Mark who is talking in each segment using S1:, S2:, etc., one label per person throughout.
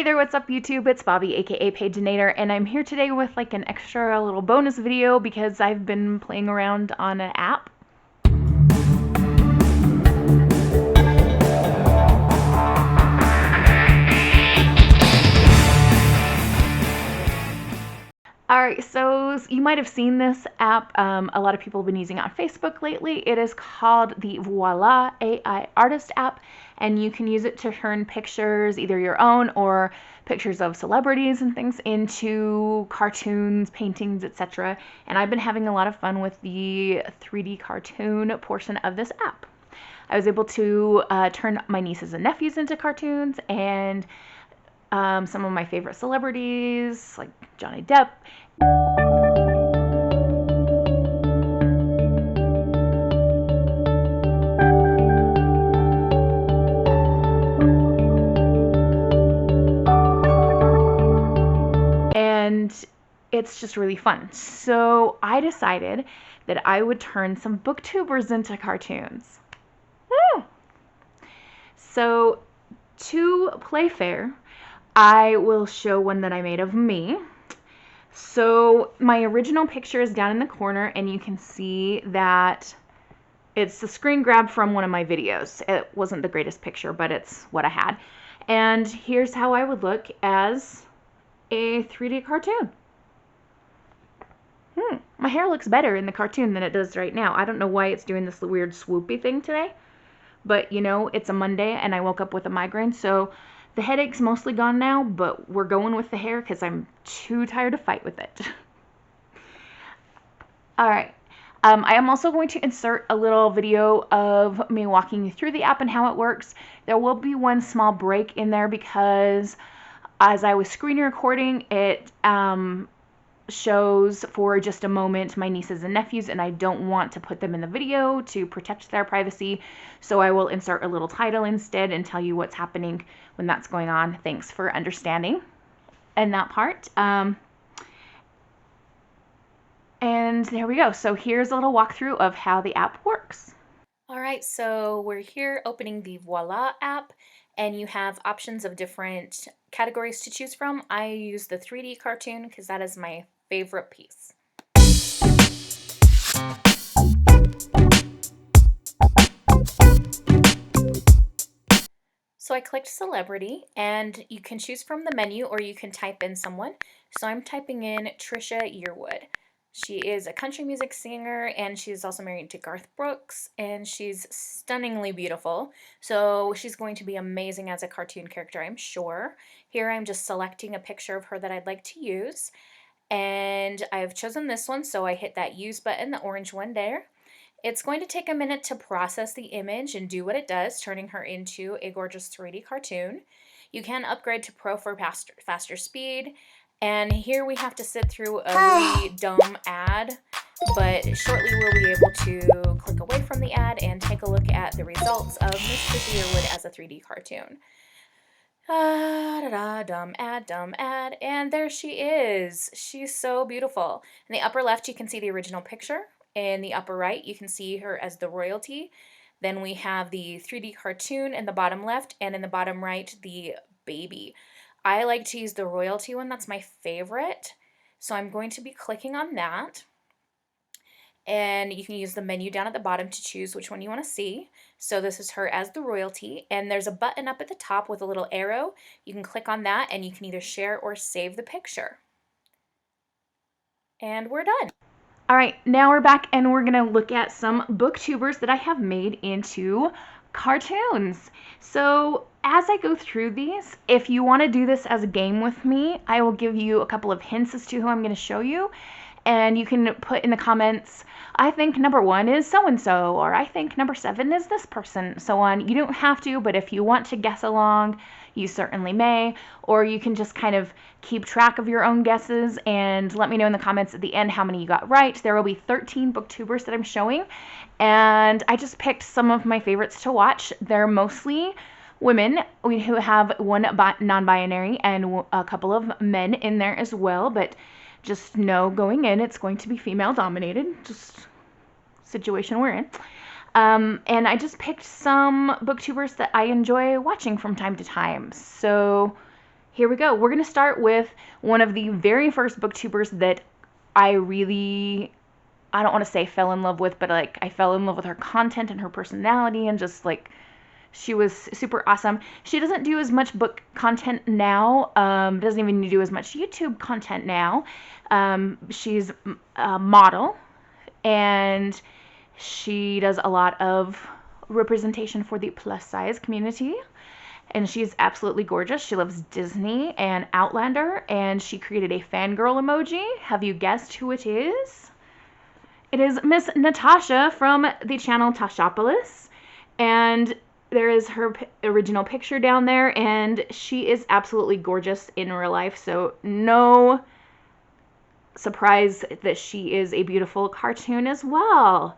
S1: Hey there, what's up YouTube? It's Bobby, aka Paginator, and I'm here today with like an extra little bonus video because I've been playing around on an app. Alright, so you might have seen this app. A lot of people have been using it on Facebook lately. It is called the Voila AI Artist app, and you can use it to turn pictures, either your own or pictures of celebrities and things, into cartoons, paintings, etc. And I've been having a lot of fun with the 3D cartoon portion of this app. I was able to turn my nieces and nephews into cartoons, and some of my favorite celebrities like Johnny Depp. And it's just really fun. So I decided that I would turn some booktubers into cartoons. Woo! So to play fair, I will show one that I made of me. So my original picture is down in the corner, and you can see that it's the screen grab from one of my videos. It wasn't the greatest picture, but it's what I had. And here's how I would look as a 3D cartoon. My hair looks better in the cartoon than it does right now. I don't know why it's doing this weird swoopy thing today, but you know, it's a Monday and I woke up with a migraine, so the headache's mostly gone now, but we're going with the hair because I'm too tired to fight with it. Alright, I am also going to insert a little video of me walking you through the app and how it works. There will be one small break in there because as I was screen recording, it shows for just a moment my nieces and nephews, and I don't want to put them in the video to protect their privacy, so I will insert a little title instead and tell you what's happening when that's going on. Thanks for understanding and that part. And there we go. So here's a little walkthrough of how the app works.
S2: All right, so we're here opening the Voila app, and you have options of different categories to choose from. I use the 3D cartoon because that is my favorite piece. So I clicked celebrity, and you can choose from the menu or you can type in someone. So I'm typing in Trisha Yearwood. She is a country music singer, and she's also married to Garth Brooks, and she's stunningly beautiful. So she's going to be amazing as a cartoon character, I'm sure. Here I'm just selecting a picture of her that I'd like to use. And I've chosen this one, so I hit that use button, the orange one there. It's going to take a minute to process the image and do what it does, turning her into a gorgeous 3D cartoon. You can upgrade to Pro for faster speed. And here we have to sit through a really dumb ad, but shortly we'll be able to click away from the ad and take a look at the results of Miss Tabby as a 3D cartoon. Dumb ad, and there she is. She's so beautiful. In the upper left, you can see the original picture. In the upper right, you can see her as the royalty. Then we have the 3D cartoon in the bottom left, and in the bottom right, the baby. I like to use the royalty one. That's my favorite. So I'm going to be clicking on that. And you can use the menu down at the bottom to choose which one you want to see. So this is her as the royalty, and there's a button up at the top with a little arrow. You can click on that and you can either share or save the picture. And we're done.
S1: All right, now we're back and we're gonna look at some booktubers that I have made into cartoons. So as I go through these, if you want to do this as a game with me, I will give you a couple of hints as to who I'm going to show you, and you can put in the comments, I think number 1 is so-and-so, or I think number 7 is this person, so on. You don't have to, but if you want to guess along, you certainly may, or you can just kind of keep track of your own guesses and let me know in the comments at the end how many you got right. There will be 13 booktubers that I'm showing, and I just picked some of my favorites to watch. They're mostly women. We have one non-binary and a couple of men in there as well, but just know going in it's going to be female dominated, just situation we're in. And I just picked some booktubers that I enjoy watching from time to time. So here we go. We're going to start with one of the very first booktubers that I don't want to say fell in love with, but like I fell in love with her content and her personality, and just like she was super awesome. She doesn't do as much book content now, doesn't even do as much YouTube content now. She's a model, and she does a lot of representation for the plus size community. And she's absolutely gorgeous. She loves Disney and Outlander, and she created a fangirl emoji. Have you guessed who it is? It is Miss Natasha from the channel Tashopolis, and there is her original picture down there, and she is absolutely gorgeous in real life, so no surprise that she is a beautiful cartoon as well.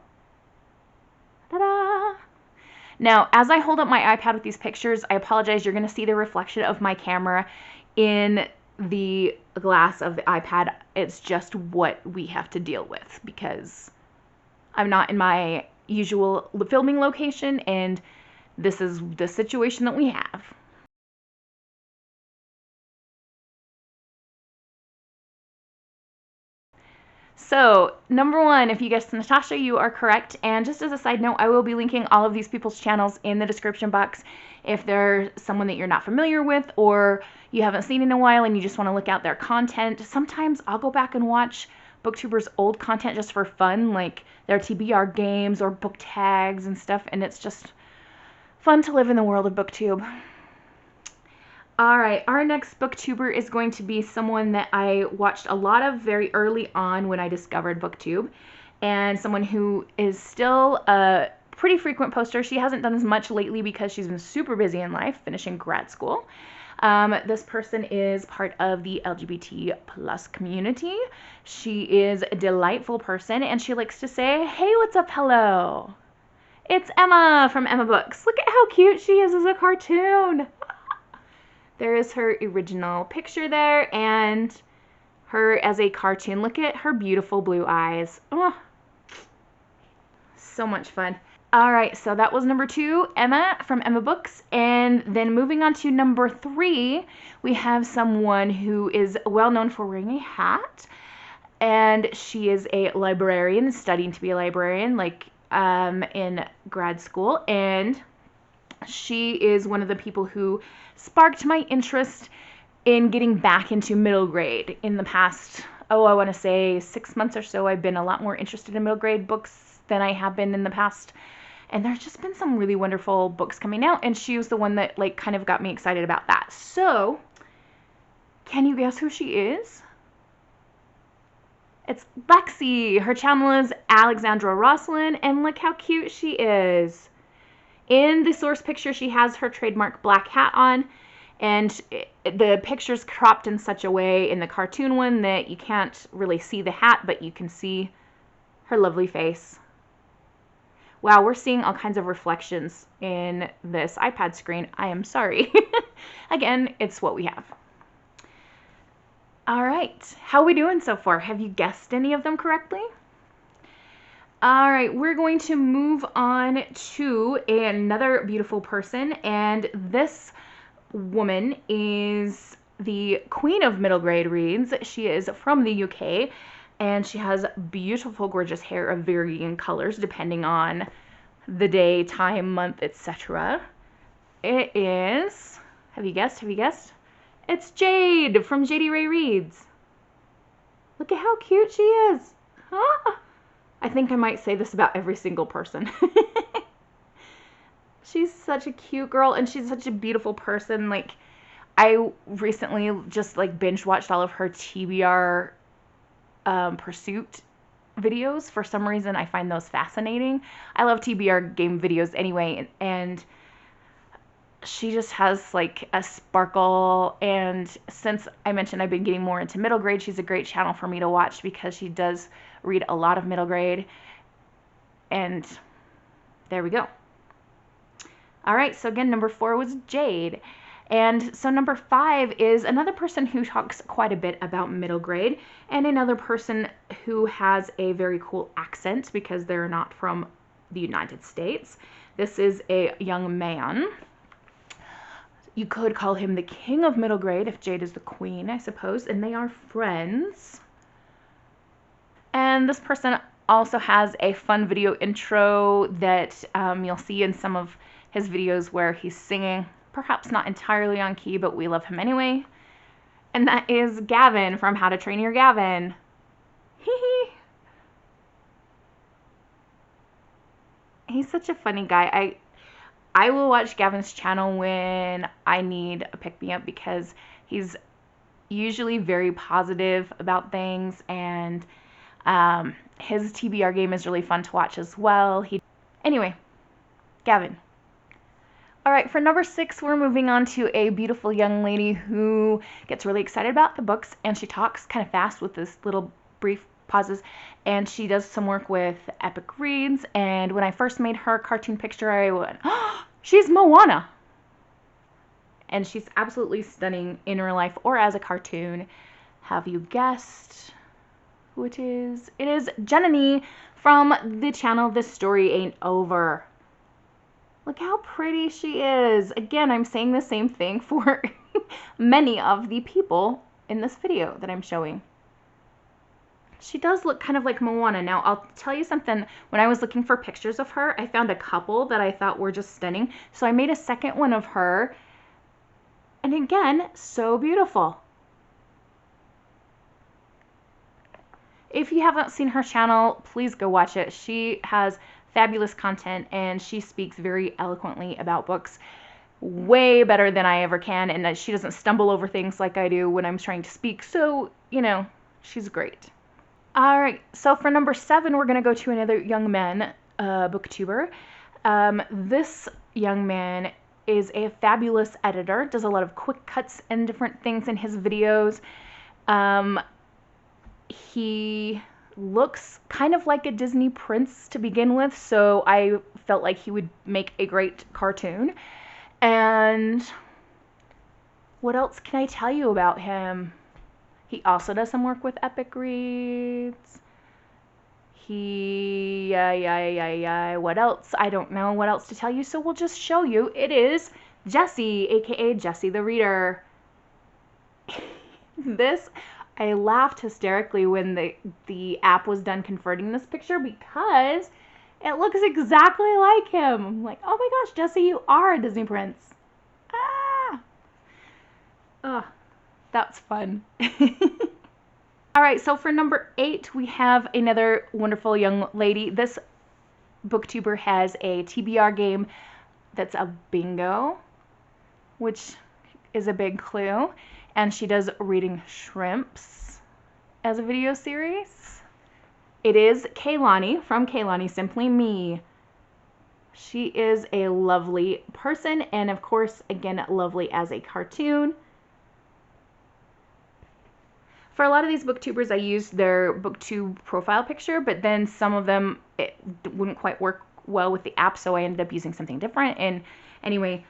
S1: Ta-da! Now, as I hold up my iPad with these pictures, I apologize, you're going to see the reflection of my camera in the glass of the iPad. It's just what we have to deal with because I'm not in my usual filming location, and this is the situation that we have. So, number one, if you guessed Natasha, you are correct. And just as a side note, I will be linking all of these people's channels in the description box if they're someone that you're not familiar with or you haven't seen in a while and you just want to look out their content. Sometimes I'll go back and watch booktubers' old content just for fun, like their TBR games or book tags and stuff, and it's just fun to live in the world of booktube. Alright, our next booktuber is going to be someone that I watched a lot of very early on when I discovered booktube, and someone who is still a pretty frequent poster. She hasn't done as much lately because she's been super busy in life, finishing grad school. This person is part of the LGBT plus community. She is a delightful person, and she likes to say, "Hey, what's up, hello?" It's Emma from Emma Books. Look at how cute she is as a cartoon. There is her original picture there, and her as a cartoon. Look at her beautiful blue eyes. Oh, so much fun. Alright, so that was number 2, Emma from Emma Books. And then moving on to number 3, we have someone who is well known for wearing a hat. And she is a librarian, studying to be a librarian, like in grad school. And she is one of the people who sparked my interest in getting back into middle grade. In the past, I want to say 6 months or so, I've been a lot more interested in middle grade books than I have been in the past. And there's just been some really wonderful books coming out, and she was the one that like kind of got me excited about that. So, can you guess who she is? It's Lexi. Her channel is Alexandra Rosslyn, and look how cute she is. In the source picture, she has her trademark black hat on, and the picture's cropped in such a way in the cartoon one that you can't really see the hat, but you can see her lovely face. Wow, we're seeing all kinds of reflections in this iPad screen. I am sorry. Again, it's what we have. All right, how are we doing so far? Have you guessed any of them correctly? All right, we're going to move on to another beautiful person, and this woman is the queen of middle grade reads. She is from the UK, and she has beautiful, gorgeous hair of varying colors depending on the day, time, month, etc. It is, have you guessed? Have you guessed? It's Jade from Jade Reads. Look at how cute she is. Ah! I think I might say this about every single person. She's such a cute girl, and she's such a beautiful person. Like, I recently just like binge watched all of her TBR Pursuit videos. For some reason, I find those fascinating. I love TBR game videos anyway, and she just has like a sparkle. And since I mentioned I've been getting more into middle grade, she's a great channel for me to watch because she does read a lot of middle grade. And there we go. All right, so again, number 4 was Jade. And so number 5 is another person who talks quite a bit about middle grade, and another person who has a very cool accent because they're not from the United States. This is a young man. You could call him the king of middle grade if Jade is the queen, I suppose, and they are friends. And this person also has a fun video intro that you'll see in some of his videos where he's singing, perhaps not entirely on key, but we love him anyway. And that is Gavin from How to Train Your Gavin. Hee hee. He's such a funny guy. I will watch Gavin's channel when I need a pick-me-up because he's usually very positive about things, and his TBR game is really fun to watch as well. Anyway, Gavin. All right, for number 6, we're moving on to a beautiful young lady who gets really excited about the books, and she talks kind of fast with this little brief pauses, and she does some work with Epic Reads. And when I first made her cartoon picture, I went, oh, she's Moana. And she's absolutely stunning in real life or as a cartoon. Have you guessed who it is? It is Jenny from the channel Thisstoryain'tover. Look how pretty she is. Again, I'm saying the same thing for many of the people in this video that I'm showing. She does look kind of like Moana. Now, I'll tell you something. When I was looking for pictures of her, I found a couple that I thought were just stunning. So I made a second one of her. And again, so beautiful. If you haven't seen her channel, please go watch it. She has fabulous content, and she speaks very eloquently about books, way better than I ever can, and she doesn't stumble over things like I do when I'm trying to speak. So, you know, she's great. All right, so for number 7, we're going to go to another young man booktuber. This young man is a fabulous editor, does a lot of quick cuts and different things in his videos. He looks kind of like a Disney prince to begin with, so I felt like he would make a great cartoon. And what else can I tell you about him? He also does some work with Epic Reads. What else? I don't know what else to tell you, so we'll just show you. It is Jessie, aka Jessie the Reader. I laughed hysterically when the app was done converting this picture because it looks exactly like him. I'm like, oh my gosh, Jessie, you are a Disney prince. Ah! Oh, that's fun. All right, so for number 8, we have another wonderful young lady. This booktuber has a TBR game that's a bingo, which is a big clue. And she does reading shrimps as a video series. It is Kelani from Kelani Simply Me. She is a lovely person, and of course, again, lovely as a cartoon. For a lot of these booktubers, I used their booktube profile picture, but then some of them, it wouldn't quite work well with the app, so I ended up using something different. And anyway,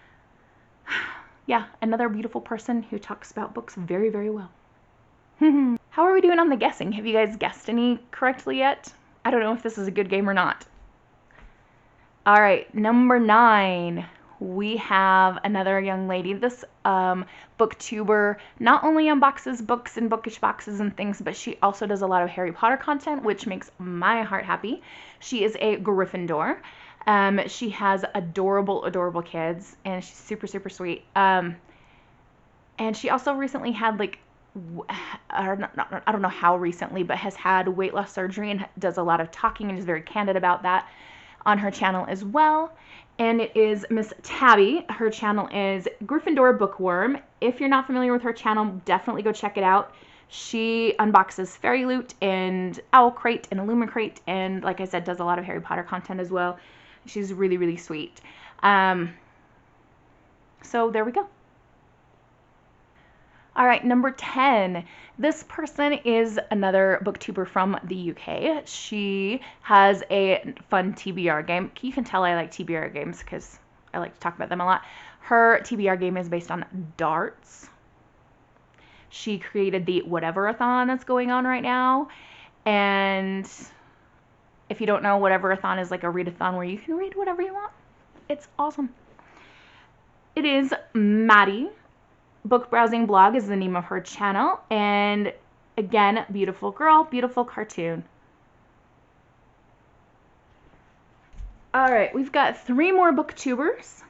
S1: yeah, another beautiful person who talks about books very, very well. How are we doing on the guessing? Have you guys guessed any correctly yet? I don't know if this is a good game or not. All right, number 9. We have another young lady. This booktuber not only unboxes books and bookish boxes and things, but she also does a lot of Harry Potter content, which makes my heart happy. She is a Gryffindor. She has adorable, adorable kids, and she's super, super sweet. And she also recently had, like, I don't know how recently, but has had weight loss surgery and does a lot of talking and is very candid about that on her channel as well. And it is Miss Tabby. Her channel is Gryffindor Bookworm. If you're not familiar with her channel, definitely go check it out. She unboxes Fairy Loot and Owl Crate and Illumicrate, and like I said, does a lot of Harry Potter content as well. She's really, really sweet. So there we go. All right, number 10. This person is another booktuber from the UK. She has a fun TBR game. You can tell I like TBR games because I like to talk about them a lot. Her TBR game is based on darts. She created the Whatever-a-thon that's going on right now. And if you don't know, Whatever-a-thon is like a readathon where you can read whatever you want. It's awesome. It is Maddie. Book Browsing Blog is the name of her channel. And again, beautiful girl, beautiful cartoon. All right, we've got 3 more booktubers.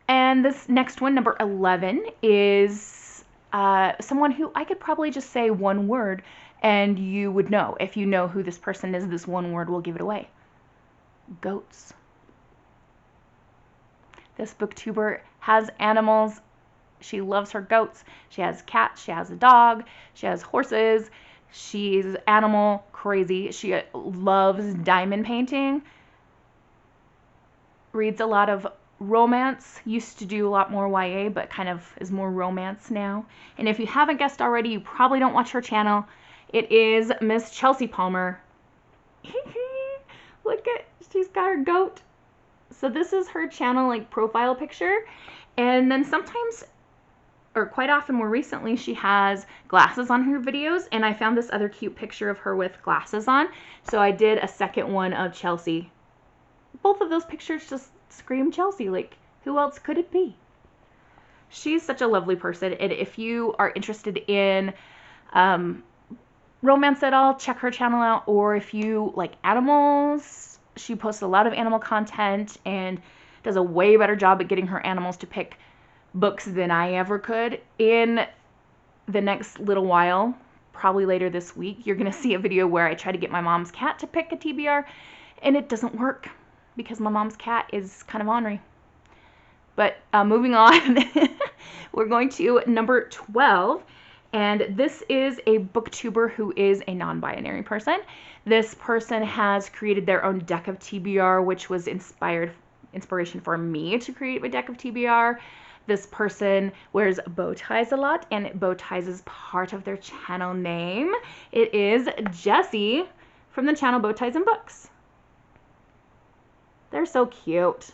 S1: And this next one, number 11, is someone who I could probably just say one word and you would know. If you know who this person is, this one word will give it away. Goats. This booktuber has animals. She loves her goats. She has cats. She has a dog. She has horses. She's animal crazy. She loves diamond painting. Reads a lot of romance. Used to do a lot more YA, but kind of is more romance now. And if you haven't guessed already, you probably don't watch her channel. It is Miss Chelsea Palmer. Look at, she's got her goat. So this is her channel, like, profile picture. And then sometimes, or quite often more recently, she has glasses on her videos. And I found this other cute picture of her with glasses on. So I did a second one of Chelsea. Both of those pictures just scream Chelsea. Like, who else could it be? She's such a lovely person. And if you are interested in romance at all, check her channel out. Or if you like animals, she posts a lot of animal content and does a way better job at getting her animals to pick books than I ever could. In the next little while, probably later this week, you're going to see a video where I try to get my mom's cat to pick a TBR, and it doesn't work because my mom's cat is kind of ornery. But moving on, we're going to number 12. And this is a booktuber who is a non-binary person. This person has created their own deck of TBR, which was inspiration for me to create a deck of TBR. This person wears bow ties a lot, and bow ties is part of their channel name. It is Jessie from the channel Bow Ties and Books. They're so cute.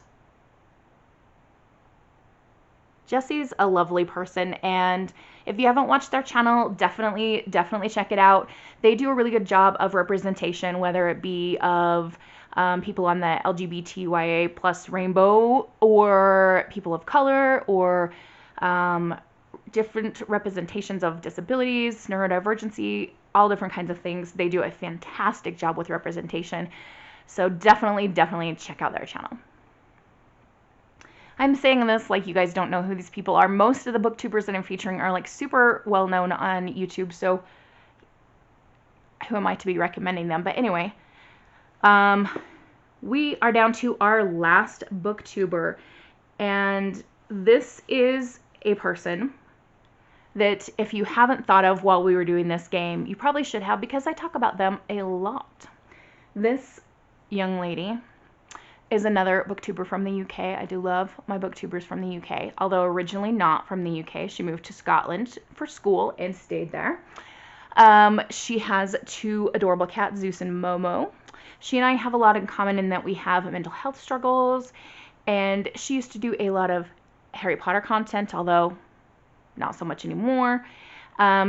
S1: Jessie's a lovely person, and if you haven't watched their channel, definitely check it out. They do a really good job of representation, whether it be of people on the LGBTQIA plus rainbow, or people of color, or different representations of disabilities, neurodivergency, all different kinds of things. They do a fantastic job with representation. So definitely check out their channel. I'm saying this like you guys don't know who these people are. Most of the booktubers that I'm featuring are like super well known on YouTube, so who am I to be recommending them? But anyway, we are down to our last booktuber, and this is a person that if you haven't thought of while we were doing this game, you probably should have, because I talk about them a lot. This young lady is another booktuber from the UK. I do love my booktubers from the UK, although originally not from the UK. She moved to Scotland for school and stayed there. She has 2 adorable cats, Zeus and Momo. She and I have a lot in common in that we have mental health struggles, and she used to do a lot of Harry Potter content, although not so much anymore.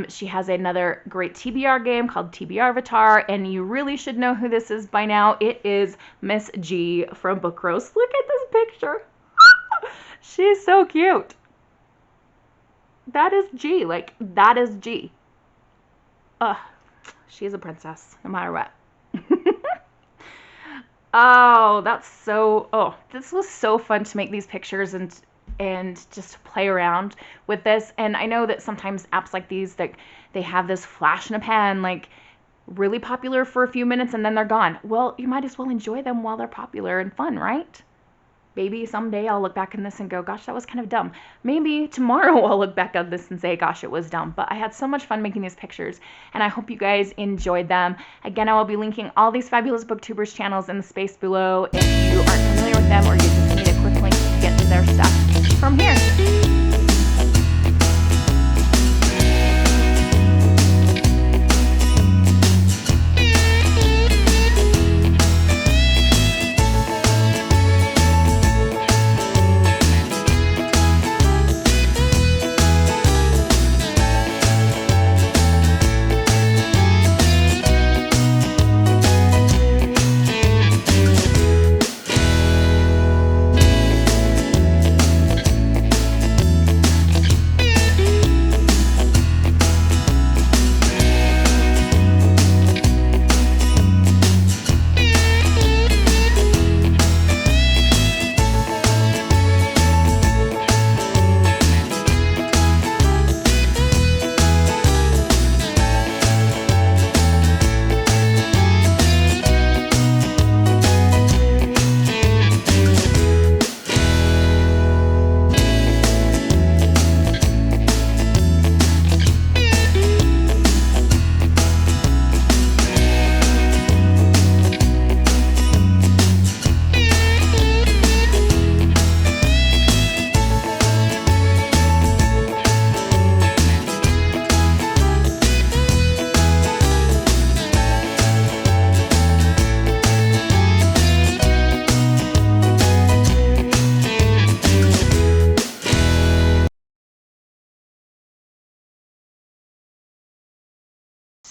S1: She has another great TBR game called TBR Avatar, and you really should know who this is by now. It is Miss G from Book Roast. Look at this picture. She's so cute. That is G. Like, that is G. Ugh. She's a princess, no matter what. Oh, that's so... Oh, this was so fun to make these pictures and just play around with this. And I know that sometimes apps like these, that they have this flash in a pan, like really popular for a few minutes and then they're gone. Well, you might as well enjoy them while they're popular and fun, right? Maybe someday I'll look back on this and go, gosh, that was kind of dumb. Maybe tomorrow I'll look back on this and say, gosh, it was dumb. But I had so much fun making these pictures, and I hope you guys enjoyed them. Again, I will be linking all these fabulous booktubers channels in the space below if you aren't familiar with them or you just need a quick link to get to their stuff from here.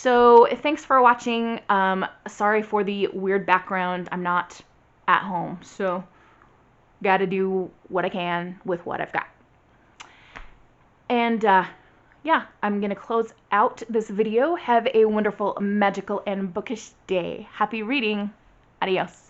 S1: So thanks for watching. Sorry for the weird background. I'm not at home, so gotta do what I can with what I've got. And yeah, I'm gonna close out this video. Have a wonderful, magical, and bookish day. Happy reading. Adios.